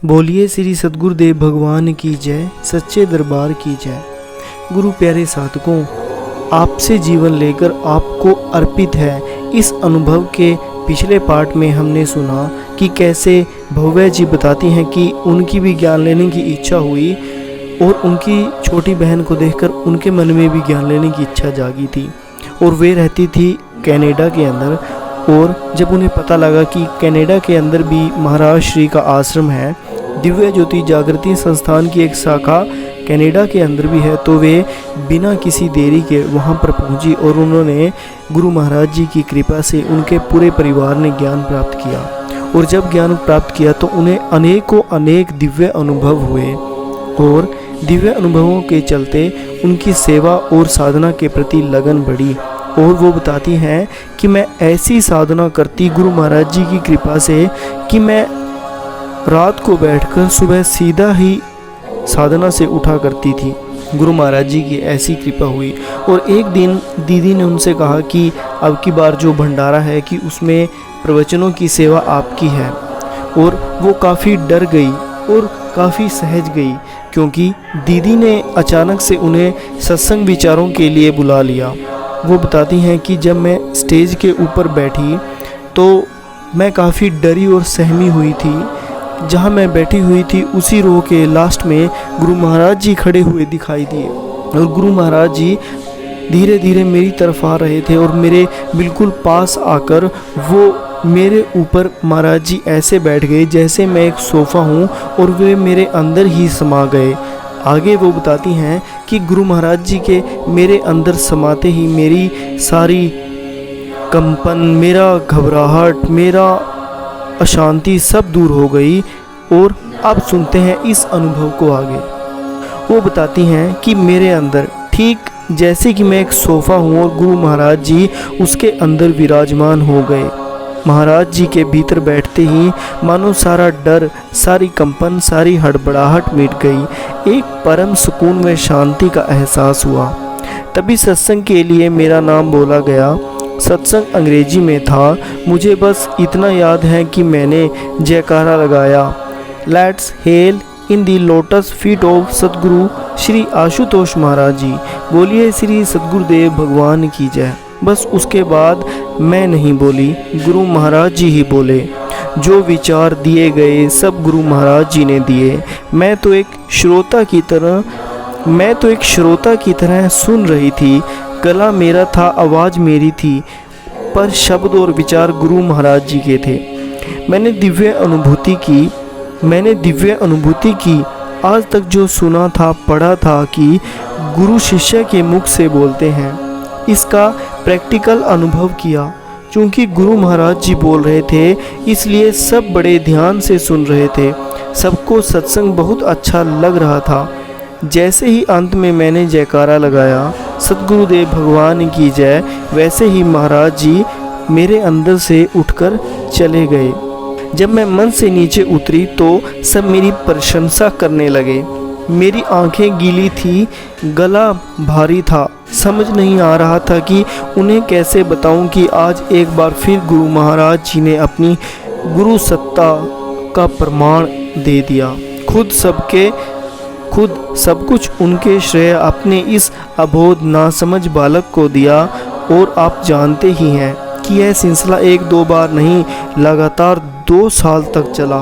बोलिए श्री सद्गुरुदेव भगवान की जय, सच्चे दरबार की जय। गुरु प्यारे साधकों, आपसे जीवन लेकर आपको अर्पित है। इस अनुभव के पिछले पार्ट में हमने सुना कि कैसे भव्या जी बताती हैं कि उनकी भी ज्ञान लेने की इच्छा हुई और उनकी छोटी बहन को देखकर उनके मन में भी ज्ञान लेने की इच्छा जागी थी और वे रहती थी कनाडा के अंदर। और जब उन्हें पता लगा कि कनाडा के अंदर भी महाराज श्री का आश्रम है, दिव्य ज्योति जागृति संस्थान की एक शाखा कनाडा के अंदर भी है, तो वे बिना किसी देरी के वहां पर पहुंची और उन्होंने गुरु महाराज जी की कृपा से उनके पूरे परिवार ने ज्ञान प्राप्त किया। और जब ज्ञान प्राप्त किया तो उन्हें अनेक दिव्य अनुभव हुए और दिव्य अनुभवों के चलते उनकी सेवा और साधना के प्रति लगन बढ़ी। और वो बताती हैं कि मैं ऐसी साधना करती गुरु महाराज जी की कृपा से कि मैं रात को बैठकर सुबह सीधा ही साधना से उठा करती थी। गुरु महाराज जी की ऐसी कृपा हुई। और एक दिन दीदी ने उनसे कहा कि अब की बार जो भंडारा है कि उसमें प्रवचनों की सेवा आपकी है। और वो काफ़ी डर गई और काफ़ी सहज गई, क्योंकि दीदी ने अचानक से उन्हें सत्संग विचारों के लिए बुला लिया। वो बताती हैं कि जब मैं स्टेज के ऊपर बैठी तो मैं काफ़ी डरी और सहमी हुई थी। जहाँ मैं बैठी हुई थी उसी रो के लास्ट में गुरु महाराज जी खड़े हुए दिखाई दिए और गुरु महाराज जी धीरे धीरे मेरी तरफ आ रहे थे और मेरे बिल्कुल पास आकर वो मेरे ऊपर महाराज जी ऐसे बैठ गए जैसे मैं एक सोफ़ा हूँ और वे मेरे अंदर ही समा गए। आगे वो बताती हैं कि गुरु महाराज जी के मेरे अंदर समाते ही मेरी सारी कंपन, मेरा घबराहट, मेरा अशांति सब दूर हो गई। और अब सुनते हैं इस अनुभव को आगे। वो बताती हैं कि मेरे अंदर ठीक जैसे कि मैं एक सोफ़ा हूँ और गुरु महाराज जी उसके अंदर विराजमान हो गए। महाराज जी के भीतर बैठते ही मानो सारा डर, सारी कंपन, सारी हड़बड़ाहट मिट गई। एक परम सुकून व शांति का एहसास हुआ। तभी सत्संग के लिए मेरा नाम बोला गया। सत्संग अंग्रेजी में था। मुझे बस इतना याद है कि मैंने जयकारा लगाया, let's hello in the lotus feet of सदगुरु श्री आशुतोष महाराज जी, बोलिए श्री सद्गुरुदेव भगवान की जय। बस उसके बाद मैं नहीं बोली, गुरु महाराज जी ही बोले। जो विचार दिए गए सब गुरु महाराज जी ने दिए। मैं तो एक श्रोता की तरह सुन रही थी। गला मेरा था, आवाज़ मेरी थी, पर शब्द और विचार गुरु महाराज जी के थे। मैंने दिव्य अनुभूति की। आज तक जो सुना था, पढ़ा था कि गुरु शिष्य के मुख से बोलते हैं, इसका प्रैक्टिकल अनुभव किया। क्योंकि गुरु महाराज जी बोल रहे थे इसलिए सब बड़े ध्यान से सुन रहे थे। सबको सत्संग बहुत अच्छा लग रहा था। जैसे ही अंत में मैंने जयकारा लगाया, सद्गुरुदेव भगवान की जय, वैसे ही महाराज जी मेरे अंदर से उठकर चले गए। जब मैं मन से नीचे उतरी तो सब मेरी प्रशंसा करने लगे। मेरी आंखें गीली थी, गला भारी था। समझ नहीं आ रहा था कि उन्हें कैसे बताऊं कि आज एक बार फिर गुरु महाराज जी ने अपनी गुरु सत्ता का प्रमाण दे दिया। खुद सब कुछ उनके श्रेय अपने इस अबोध नासमझ बालक को दिया। और आप जानते ही हैं कि यह सिलसिला एक दो बार नहीं, लगातार 2 साल तक चला।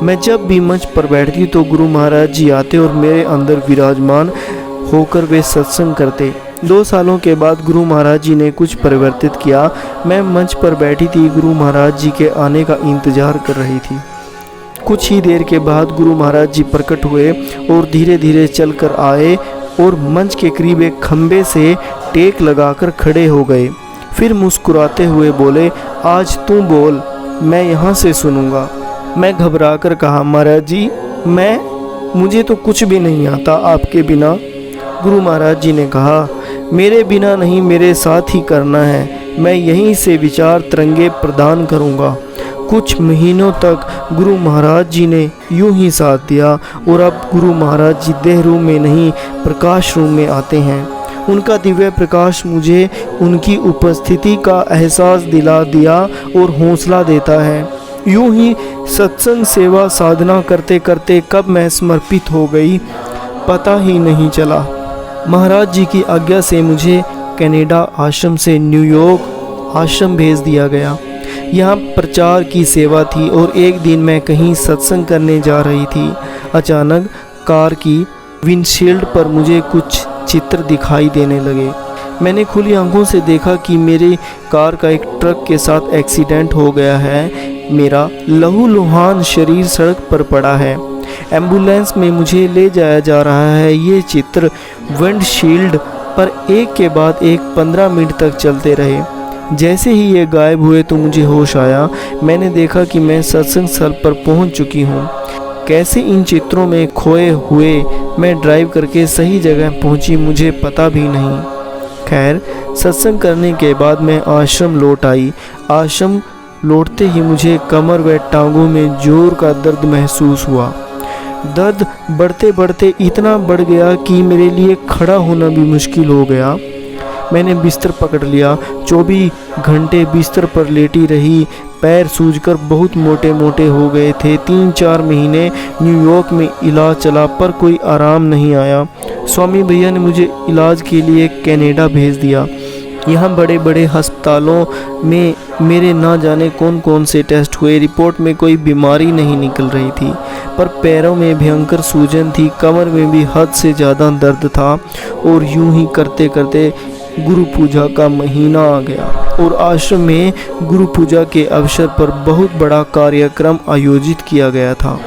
मैं जब भी मंच पर बैठती तो गुरु महाराज जी आते और मेरे अंदर विराजमान होकर वे सत्संग करते। 2 सालों के बाद गुरु महाराज जी ने कुछ परिवर्तित किया। मैं मंच पर बैठी थी, गुरु महाराज जी के आने का इंतजार कर रही थी। कुछ ही देर के बाद गुरु महाराज जी प्रकट हुए और धीरे धीरे चलकर आए और मंच के करीब एक खंबे से टेक लगाकर खड़े हो गए। फिर मुस्कुराते हुए बोले, आज तू बोल, मैं यहाँ से सुनूंगा। मैं घबरा कर कहा, महाराज जी मुझे तो कुछ भी नहीं आता आपके बिना। गुरु महाराज जी ने कहा, मेरे बिना नहीं, मेरे साथ ही करना है। मैं यहीं से विचार तरंगे प्रदान करूँगा। कुछ महीनों तक गुरु महाराज जी ने यूं ही साथ दिया और अब गुरु महाराज जी देह रूम में नहीं, प्रकाश रूम में आते हैं। उनका दिव्य प्रकाश मुझे उनकी उपस्थिति का एहसास दिला दिया और हौसला देता है। यूं ही सत्संग सेवा साधना करते करते कब मैं समर्पित हो गई पता ही नहीं चला। महाराज जी की आज्ञा से मुझे कनाडा आश्रम से न्यूयॉर्क आश्रम भेज दिया गया। यहाँ प्रचार की सेवा थी और एक दिन मैं कहीं सत्संग करने जा रही थी। अचानक कार की विंडशील्ड पर मुझे कुछ चित्र दिखाई देने लगे। मैंने खुली आंखों से देखा कि मेरी कार का एक ट्रक के साथ एक्सीडेंट हो गया है। मेरा लहूलुहान शरीर सड़क पर पड़ा है। एम्बुलेंस में मुझे ले जाया जा रहा है। ये चित्र विंडशील्ड पर एक के बाद एक 15 मिनट तक चलते रहे। जैसे ही ये गायब हुए तो मुझे होश आया। मैंने देखा कि मैं सत्संग स्थल पर पहुंच चुकी हूँ। कैसे इन चित्रों में खोए हुए मैं ड्राइव करके सही जगह पहुंची मुझे पता भी नहीं। खैर, सत्संग करने के बाद मैं आश्रम लौट आई। आश्रम लौटते ही मुझे कमर व टांगों में जोर का दर्द महसूस हुआ। दर्द बढ़ते बढ़ते इतना बढ़ गया कि मेरे लिए खड़ा होना भी मुश्किल हो गया। मैंने बिस्तर पकड़ लिया। 24 घंटे बिस्तर पर लेटी रही। पैर सूजकर बहुत मोटे मोटे हो गए थे। 3-4 महीने न्यूयॉर्क में इलाज चला पर कोई आराम नहीं आया। स्वामी भैया ने मुझे इलाज के लिए कनाडा भेज दिया। यहाँ बड़े बड़े अस्पतालों में मेरे ना जाने कौन कौन से टेस्ट हुए। रिपोर्ट में कोई बीमारी नहीं निकल रही थी, पर पैरों में भयंकर सूजन थी। कमर में भी हद से ज़्यादा दर्द था। और यूं ही करते करते गुरु पूजा का महीना आ गया और आश्रम में गुरु पूजा के अवसर पर बहुत बड़ा कार्यक्रम आयोजित किया गया था।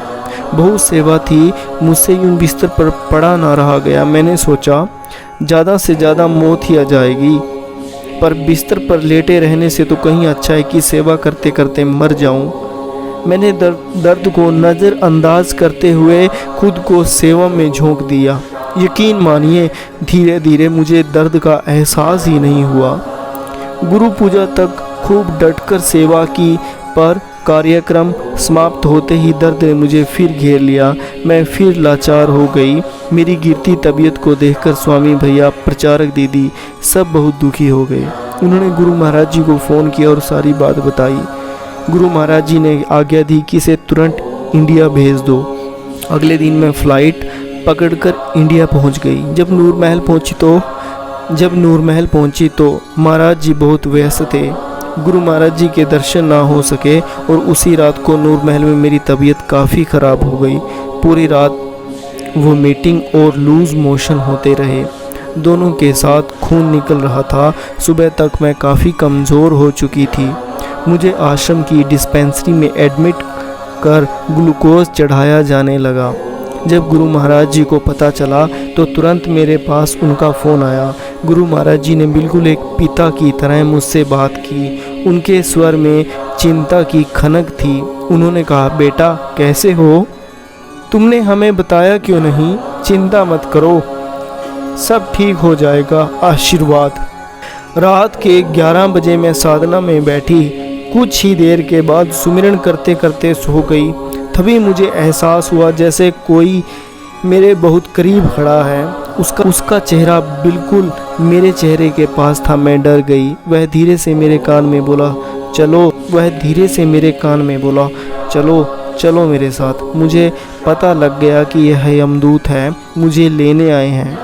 बहुत सेवा थी। मुझसे यूं बिस्तर पर पड़ा ना रहा गया। मैंने सोचा ज़्यादा से ज़्यादा मौत ही आ जाएगी, पर बिस्तर पर लेटे रहने से तो कहीं अच्छा है कि सेवा करते करते मर जाऊं। मैंने दर्द को नज़रअंदाज करते हुए खुद को सेवा में झोंक दिया। यकीन मानिए, धीरे धीरे मुझे दर्द का एहसास ही नहीं हुआ। गुरु पूजा तक खूब डटकर सेवा की, पर कार्यक्रम समाप्त होते ही दर्द ने मुझे फिर घेर लिया। मैं फिर लाचार हो गई। मेरी गिरती तबीयत को देखकर स्वामी भैया, प्रचारक दीदी सब बहुत दुखी हो गए। उन्होंने गुरु महाराज जी को फ़ोन किया और सारी बात बताई। गुरु महाराज जी ने आज्ञा दी कि इसे तुरंत इंडिया भेज दो। अगले दिन मैं फ़्लाइट पकड़कर इंडिया पहुंच गई। जब नूर महल पहुंची तो महाराज जी बहुत व्यस्त थे। गुरु महाराज जी के दर्शन ना हो सके और उसी रात को नूर महल में मेरी तबीयत काफ़ी ख़राब हो गई। पूरी रात वोमिटिंग और लूज़ मोशन होते रहे। दोनों के साथ खून निकल रहा था। सुबह तक मैं काफ़ी कमज़ोर हो चुकी थी। मुझे आश्रम की डिस्पेंसरी में एडमिट कर ग्लूकोज चढ़ाया जाने लगा। जब गुरु महाराज जी को पता चला तो तुरंत मेरे पास उनका फ़ोन आया। गुरु महाराज जी ने बिल्कुल एक पिता की तरह मुझसे बात की। उनके स्वर में चिंता की खनक थी। उन्होंने कहा, बेटा कैसे हो? तुमने हमें बताया क्यों नहीं? चिंता मत करो, सब ठीक हो जाएगा, आशीर्वाद। रात के 11 बजे मैं साधना में बैठी। कुछ ही देर के बाद सुमिरन करते करते सो गई। तभी मुझे एहसास हुआ जैसे कोई मेरे बहुत करीब खड़ा है। उसका चेहरा बिल्कुल मेरे चेहरे के पास था। मैं डर गई। वह धीरे से मेरे कान में बोला, चलो चलो मेरे साथ। मुझे पता लग गया कि यह यमदूत है, मुझे लेने आए हैं।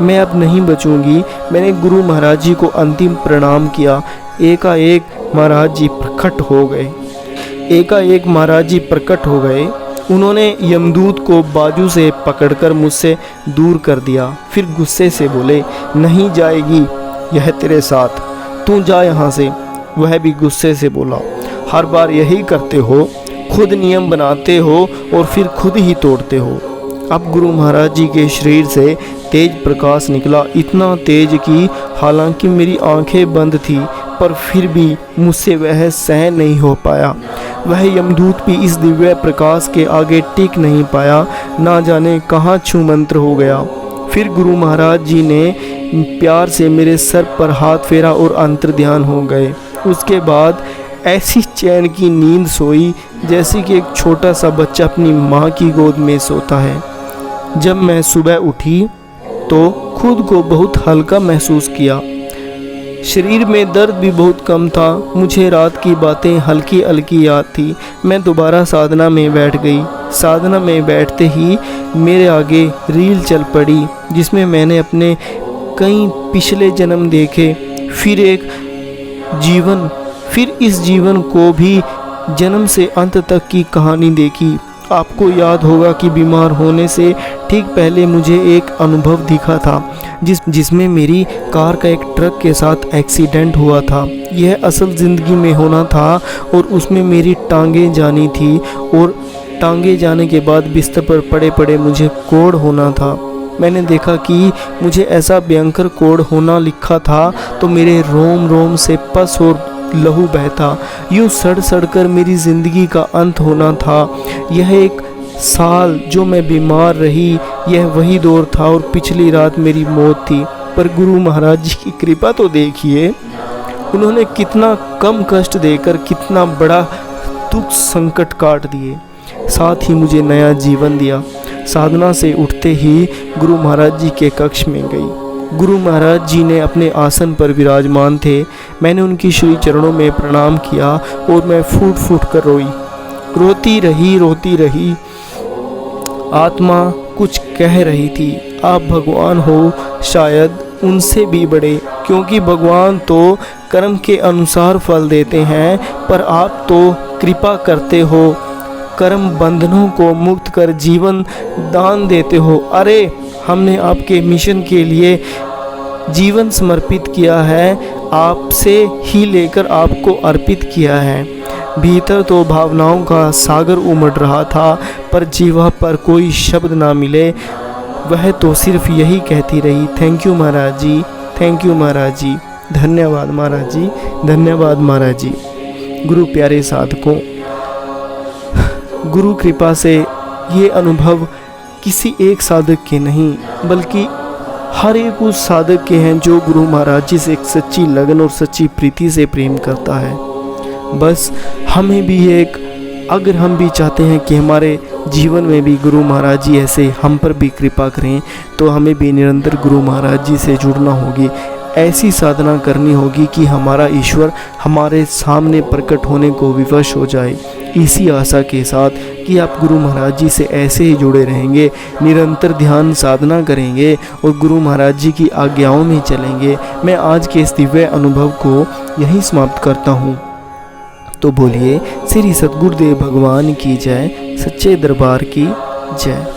मैं अब नहीं बचूंगी। मैंने गुरु महाराज जी को अंतिम प्रणाम किया। एकाएक महाराज जी प्रकट हो गए। उन्होंने यमदूत को बाजू से पकड़कर मुझसे दूर कर दिया। फिर गुस्से से बोले, नहीं जाएगी यह तेरे साथ, तू जा यहाँ से। वह भी गुस्से से बोला, हर बार यही करते हो, खुद नियम बनाते हो और फिर खुद ही तोड़ते हो। अब गुरु महाराज जी के शरीर से तेज प्रकाश निकला, इतना तेज कि हालांकि मेरी आंखें बंद थी, पर फिर भी मुझसे वह सहन नहीं हो पाया। वह यमदूत भी इस दिव्य प्रकाश के आगे टिक नहीं पाया। ना जाने कहाँ छू मंत्र हो गया। फिर गुरु महाराज जी ने प्यार से मेरे सर पर हाथ फेरा और अंतर्ध्यान हो गए। उसके बाद ऐसी चैन की नींद सोई जैसे कि एक छोटा सा बच्चा अपनी माँ की गोद में सोता है। जब मैं सुबह उठी तो खुद को बहुत हल्का महसूस किया। शरीर में दर्द भी बहुत कम था। मुझे रात की बातें हल्की हल्की याद थी। मैं दोबारा साधना में बैठ गई। साधना में बैठते ही मेरे आगे रील चल पड़ी, जिसमें मैंने अपने कई पिछले जन्म देखे, फिर इस जीवन को भी जन्म से अंत तक की कहानी देखी। आपको याद होगा कि बीमार होने से ठीक पहले मुझे एक अनुभव दिखा था, जिसमें मेरी कार का एक ट्रक के साथ एक्सीडेंट हुआ था। यह असल ज़िंदगी में होना था और उसमें मेरी टांगें जानी थी, और टांगें जाने के बाद बिस्तर पर पड़े पड़े मुझे कोढ़ होना था। मैंने देखा कि मुझे ऐसा भयंकर कोढ़ होना लिखा था, तो मेरे रोम रोम से पस और लहू बहता। यूँ सड़ सड़ कर मेरी ज़िंदगी का अंत होना था। यह एक साल जो मैं बीमार रही, यह वही दौर था, और पिछली रात मेरी मौत थी। पर गुरु महाराज जी की कृपा तो देखिए, उन्होंने कितना कम कष्ट देकर कितना बड़ा दुख संकट काट दिए, साथ ही मुझे नया जीवन दिया। साधना से उठते ही गुरु महाराज जी के कक्ष में गई। गुरु महाराज जी ने अपने आसन पर विराजमान थे। मैंने उनकी श्री चरणों में प्रणाम किया और मैं फूट फूट कर रोई। रोती रही। आत्मा कुछ कह रही थी, आप भगवान हो, शायद उनसे भी बड़े, क्योंकि भगवान तो कर्म के अनुसार फल देते हैं, पर आप तो कृपा करते हो, कर्म बंधनों को मुक्त कर जीवन दान देते हो। अरे हमने आपके मिशन के लिए जीवन समर्पित किया है, आपसे ही लेकर आपको अर्पित किया है। भीतर तो भावनाओं का सागर उमड़ रहा था, पर जीवा पर कोई शब्द ना मिले। वह तो सिर्फ यही कहती रही, thank you Maharaj ji, thank you Maharaj ji, धन्यवाद महाराज जी, धन्यवाद महाराज जी। गुरु प्यारे साधकों, गुरु कृपा से ये अनुभव किसी एक साधक के नहीं, बल्कि हर एक उस साधक के हैं जो गुरु महाराज जी से एक सच्ची लगन और सच्ची प्रीति से प्रेम करता है। बस हमें भी अगर हम भी चाहते हैं कि हमारे जीवन में भी गुरु महाराज जी ऐसे हम पर भी कृपा करें, तो हमें भी निरंतर गुरु महाराज जी से जुड़ना होगी। ऐसी साधना करनी होगी कि हमारा ईश्वर हमारे सामने प्रकट होने को विवश हो जाए। इसी आशा के साथ कि आप गुरु महाराज जी से ऐसे ही जुड़े रहेंगे, निरंतर ध्यान साधना करेंगे और गुरु महाराज जी की आज्ञाओं में चलेंगे। मैं आज के इस दिव्य अनुभव को यहीं समाप्त करता हूँ। तो बोलिए श्री सद्गुरुदेव भगवान की जय, सच्चे दरबार की जय।